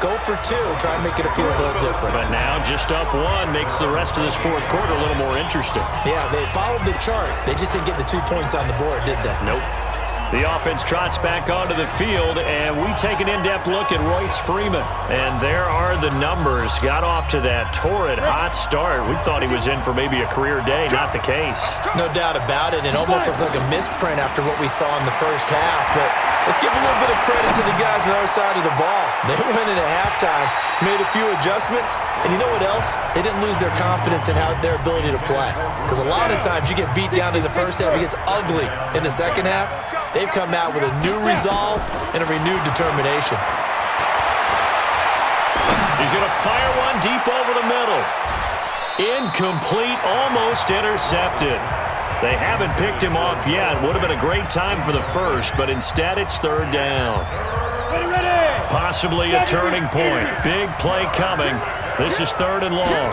Go for 2, try and make it feel a little different. But now just up 1 makes the rest of this 4th quarter a little more interesting. Yeah, they followed the chart. They just didn't get the 2 points on the board, did they? Nope. The offense trots back onto the field, and we take an in-depth look at Royce Freeman. And there are the numbers. Got off to that torrid hot start. We thought he was in for maybe a career day. Not the case. No doubt about it. It almost looks like a misprint after what we saw in the first half. But let's give a little bit of credit to the guys on the other side of the ball. They went in at halftime, made a few adjustments, and you know what else? They didn't lose their confidence in their ability to play. Because a lot of times you get beat down in the first half, it gets ugly in the second half. They've come out with a new resolve and a renewed determination. He's going to fire one deep over the middle. Incomplete, almost intercepted. They haven't picked him off yet. Would have been a great time for the first, but instead it's 3rd down. Possibly a turning point. Big play coming. This is 3rd and long.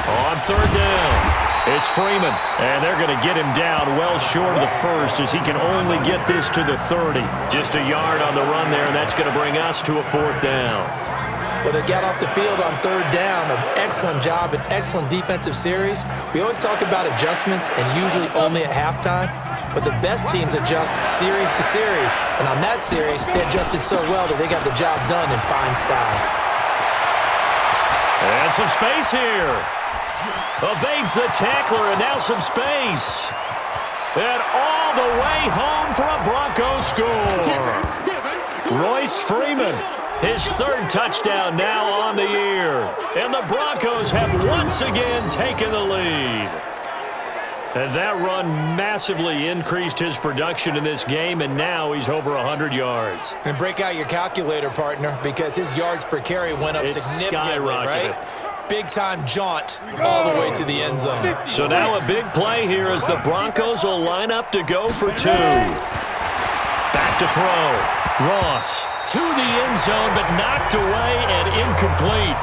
On 3rd down. It's Freeman, and they're going to get him down well short of the first as he can only get this to the 30. Just a yard on the run there, and that's going to bring us to a 4th down. Well, they got off the field on third down. An excellent job, an excellent defensive series. We always talk about adjustments and usually only at halftime, but the best teams adjust series to series. And on that series, they adjusted so well that they got the job done in fine style. And some space here. Evades the tackler, and now some space. And all the way home for a Broncos score. Royce Freeman, his third touchdown now on the year. And the Broncos have once again taken the lead. And that run massively increased his production in this game, and now he's over 100 yards. And break out your calculator, partner, because his yards per carry went up significantly, right? Big-time jaunt all the way to the end zone. So now a big play here as the Broncos will line up to go for two. Back to throw. Ross to the end zone, but knocked away and incomplete.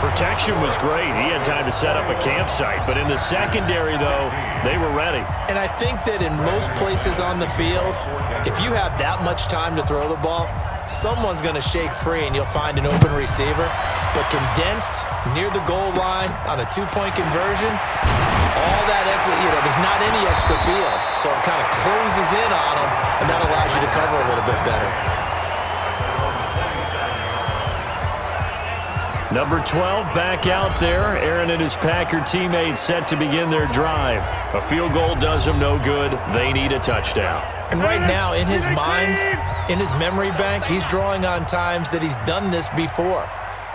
Protection was great. He had time to set up a campsite, but in the secondary, though, they were ready. And I think that in most places on the field, if you have that much time to throw the ball, someone's going to shake free and you'll find an open receiver. But condensed near the goal line on a two-point conversion, all that extra, there's not any extra field. So it kind of closes in on them, and that allows you to cover a little bit better. Number 12 back out there. Aaron and his Packer teammates set to begin their drive. A field goal does them no good. They need a touchdown. And right now, in his mind, in his memory bank, he's drawing on times that he's done this before.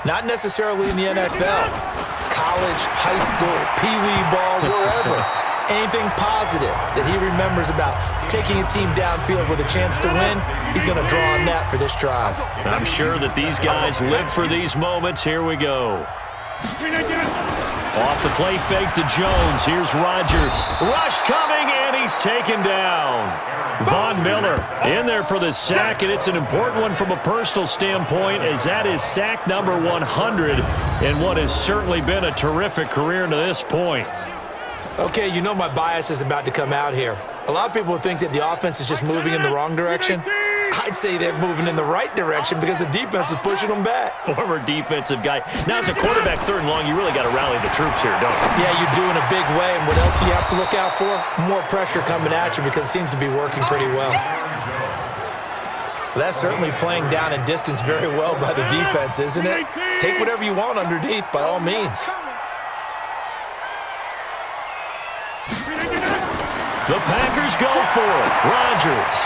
Not necessarily in the NFL. College, high school, pee-wee ball, wherever. Anything positive that he remembers about taking a team downfield with a chance to win, he's going to draw on that for this drive. I'm sure that these guys live for these moments. Here we go. Off the play fake to Jones. Here's Rodgers. Rush coming, and he's taken down. Von Miller in there for the sack, and it's an important one from a personal standpoint, as that is sack number 100 in what has certainly been a terrific career to this point. Okay, you know my bias is about to come out here. A lot of people think that the offense is just moving in the wrong direction. I'd say they're moving in the right direction because the defense is pushing them back. Former defensive guy. Now, as a quarterback, third and long, you really got to rally the troops here, don't you? Yeah, you do in a big way. And what else do you have to look out for? More pressure coming at you because it seems to be working pretty well. That's certainly playing down and distance very well by the defense, isn't it? Take whatever you want underneath, by all means. The Packers go for it. Rodgers.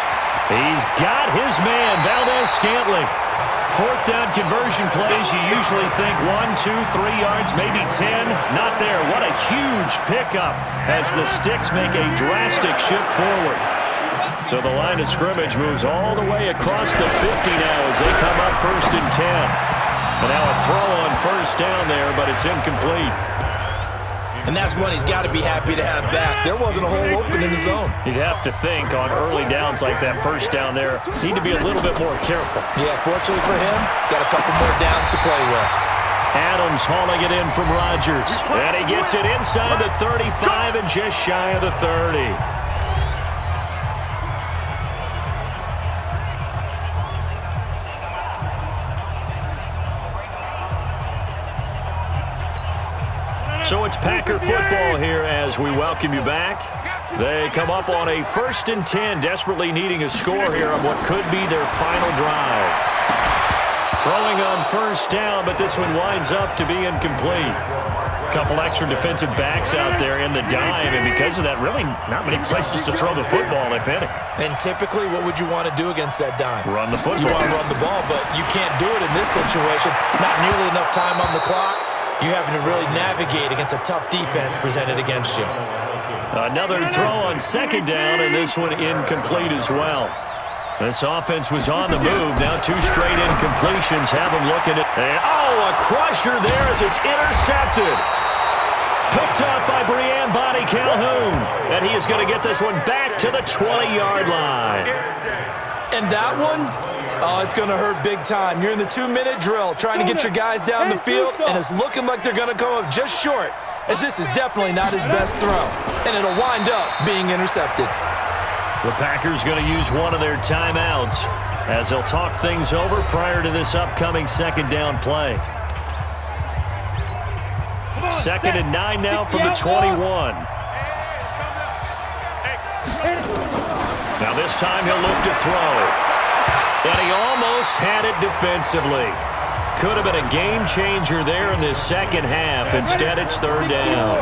He's got his man, Valdez-Scantling. Fourth down conversion plays, you usually think 1, 2, 3 yards, maybe 10. Not there. What a huge pickup as the Sticks make a drastic shift forward. So the line of scrimmage moves all the way across the 50 now as they come up 1st and 10. And now a throw on first down there, but it's incomplete. And that's one he's got to be happy to have back. There wasn't a hole open in the zone. You'd have to think on early downs like that first down there, need to be a little bit more careful. Yeah, fortunately for him, got a couple more downs to play with. Adams hauling it in from Rodgers. And he gets it inside the 35 and just shy of the 30. So it's Packer football here as we welcome you back. They come up on a 1st and 10, desperately needing a score here on what could be their final drive. Throwing on first down, but this one winds up to be incomplete. A couple extra defensive backs out there in the dime, and because of that, really not many places to throw the football, if any. And typically, what would you want to do against that dime? Run the football. You want to run the ball, but you can't do it in this situation. Not nearly enough time on the clock. You having to really navigate against a tough defense presented against you. Another throw on second down, and this one incomplete as well. This offense was on the move. Now 2 straight incompletions have them looking at... a crusher there as it's intercepted. Picked up by Breanne Bonnie Calhoun. And he is going to get this one back to the 20-yard line. And that one... oh, it's going to hurt big time. You're in the 2-minute drill trying to get your guys down the field, and it's looking like they're going to come up just short, as this is definitely not his best throw, and it'll wind up being intercepted. The Packers going to use one of their timeouts. as he'll talk things over prior to this upcoming second down play. 2nd and 9 now from the 21. Now this time he'll look to throw. And he almost had it defensively. Could have been a game changer there in this second half. Instead, it's 3rd down.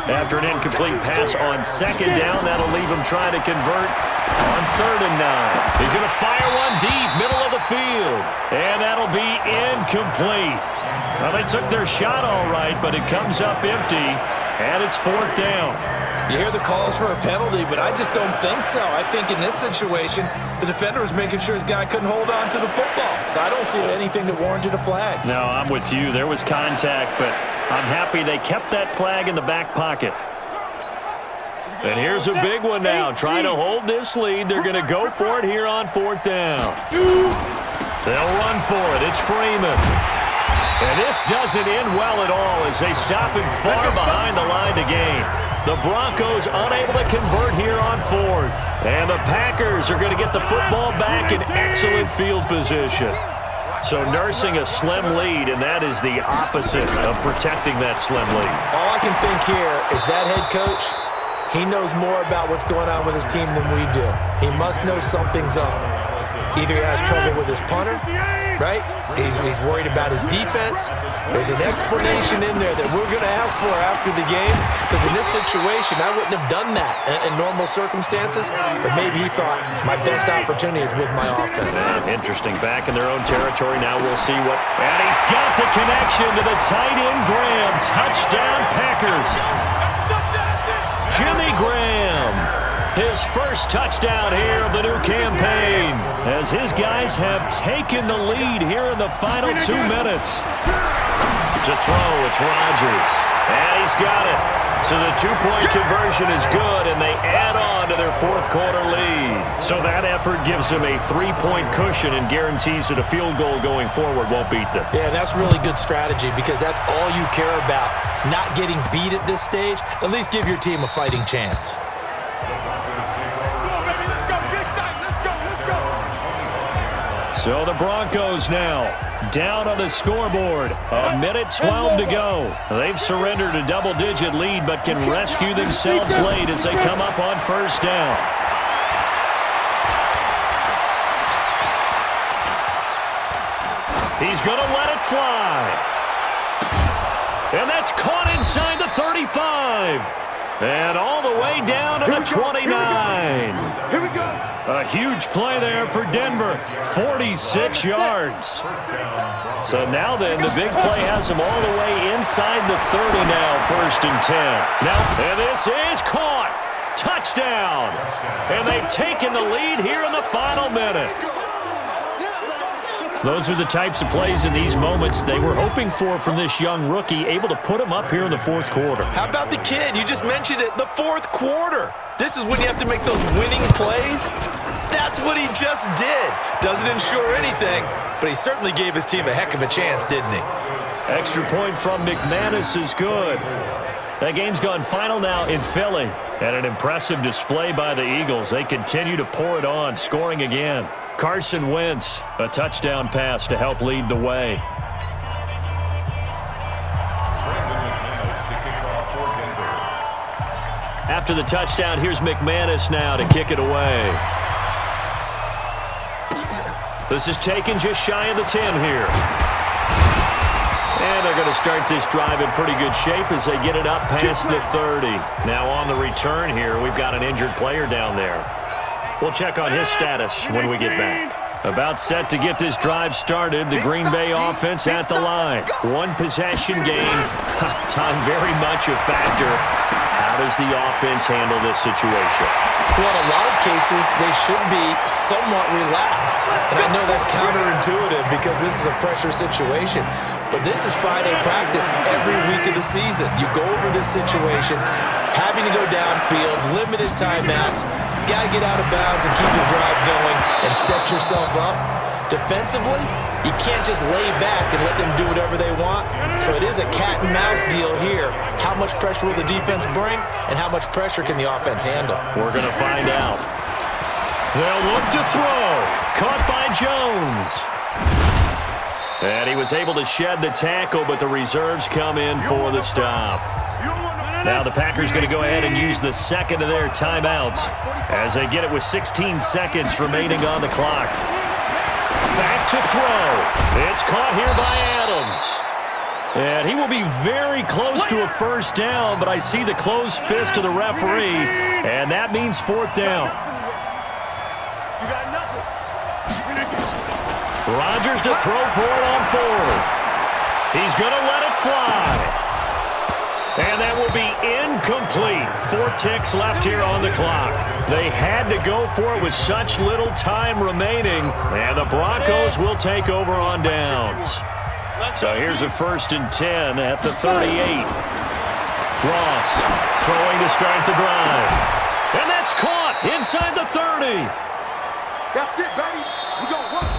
After an incomplete pass on 2nd down, that'll leave him trying to convert on 3rd and 9. He's going to fire one deep, middle of the field. And that'll be incomplete. Well, they took their shot all right, but it comes up empty, and it's 4th down. You hear the calls for a penalty, but I just don't think so. I think in this situation, the defender was making sure his guy couldn't hold on to the football. So I don't see anything that warranted a flag. No, I'm with you. There was contact, but I'm happy they kept that flag in the back pocket. And here's a big one now. Trying to hold this lead. They're going to go for it here on 4th down. They'll run for it. It's Freeman. And this doesn't end well at all as they stop him far behind the line to gain. The Broncos unable to convert here on 4th. And the Packers are going to get the football back in excellent field position. So nursing a slim lead, and that is the opposite of protecting that slim lead. All I can think here is that head coach, he knows more about what's going on with his team than we do. He must know something's up. Either he has trouble with his punter, right? He's worried about his defense. There's an explanation in there that we're going to ask for after the game, because in this situation, I wouldn't have done that in normal circumstances, but maybe he thought my best opportunity is with my offense. Interesting. Back in their own territory. Now we'll see what... And he's got the connection to the tight end, Graham. Touchdown, Packers. Jimmy Graham. His first touchdown here of the new campaign, as his guys have taken the lead here in the final 2 minutes. To throw, it's Rodgers. And he's got it. So the 2-point conversion is good, and they add on to their 4th quarter lead. So that effort gives them a 3-point cushion and guarantees that a field goal going forward won't beat them. Yeah, that's really good strategy, because that's all you care about. Not getting beat at this stage. At least give your team a fighting chance. So the Broncos now down on the scoreboard. 1:12 to go. They've surrendered a double-digit lead, but can rescue themselves late as they come up on 1st down. He's going to let it fly. And that's caught inside the 35. And all the way down to the 29. Here we go. A huge play there for Denver. 46 yards. So now then, the big play has them all the way inside the 30 now, 1st and 10. Now, and this is caught. Touchdown. And they've taken the lead here in the final minute. Those are the types of plays in these moments they were hoping for from this young rookie, able to put him up here in the 4th quarter. How about the kid? You just mentioned it. The 4th quarter. This is when you have to make those winning plays. That's what he just did. Doesn't ensure anything, but he certainly gave his team a heck of a chance, didn't he? Extra point from McManus is good. That game's gone final now in Philly. And an impressive display by the Eagles. They continue to pour it on, scoring again. Carson Wentz, a touchdown pass to help lead the way. After the touchdown, here's McManus now to kick it away. This is taken just shy of the 10 here. And they're going to start this drive in pretty good shape as they get it up past the 30. Now on the return here, we've got an injured player down there. We'll check on his status when we get back. About set to get this drive started. The Green Bay offense at the line. 1 possession game. Time very much a factor. How does the offense handle this situation? Well, in a lot of cases, they should be somewhat relaxed. And I know that's counterintuitive because this is a pressure situation. But this is Friday practice every week of the season. You go over this situation, having to go downfield, limited timeouts. Got to get out of bounds and keep the drive going and set yourself up. Defensively, you can't just lay back and let them do whatever they want. So it is a cat and mouse deal here. How much pressure will the defense bring, and how much pressure can the offense handle? We're going to find out. They'll look to throw. Caught by Jones. And he was able to shed the tackle, but the reserves come in for the stop. Now the Packers going to go ahead and use the second of their timeouts as they get it with 16 seconds remaining on the clock. Back to throw. It's caught here by Adams. And he will be very close to a first down, but I see the closed fist of the referee, and that means fourth down. Rodgers to throw for it on fourth. He's going to let it fly. And that will be incomplete. 4 ticks left here on the clock. They had to go for it with such little time remaining, and the Broncos will take over on downs. So here's a 1st and 10 at the 38. Ross throwing to start the drive. And that's caught inside the 30. That's it, baby.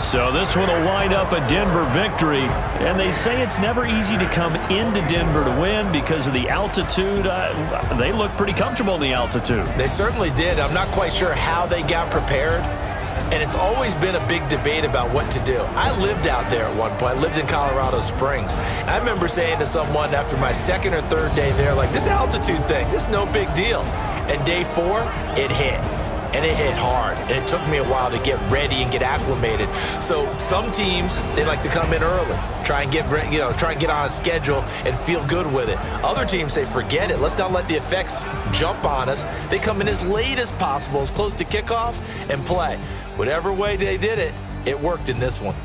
So this one will wind up a Denver victory, and they say it's never easy to come into Denver to win because of the altitude. They look pretty comfortable in the altitude. They certainly did. I'm not quite sure how they got prepared, and it's always been a big debate about what to do. I lived out there at one point. I lived in Colorado Springs. I remember saying to someone after my 2nd or 3rd day there, like, this altitude thing, this is no big deal. And day 4, it hit. And it hit hard, and it took me a while to get ready and get acclimated. So some teams, they like to come in early, try and get on a schedule and feel good with it. Other teams say, forget it. Let's not let the effects jump on us. They come in as late as possible, as close to kickoff, and play. Whatever way they did it, it worked in this one.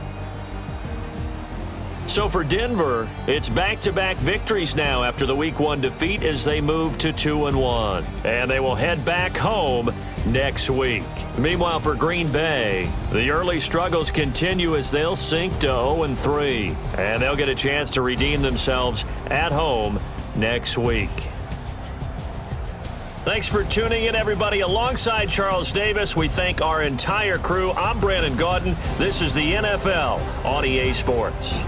So for Denver, it's back-to-back victories now after the Week 1 defeat as they move to 2-1. And they will head back home next week. Meanwhile, for Green Bay, the early struggles continue as they'll sink to 0-3. And they'll get a chance to redeem themselves at home next week. Thanks for tuning in, everybody. Alongside Charles Davis, we thank our entire crew. I'm Brandon Gaudin. This is the NFL on EA Sports.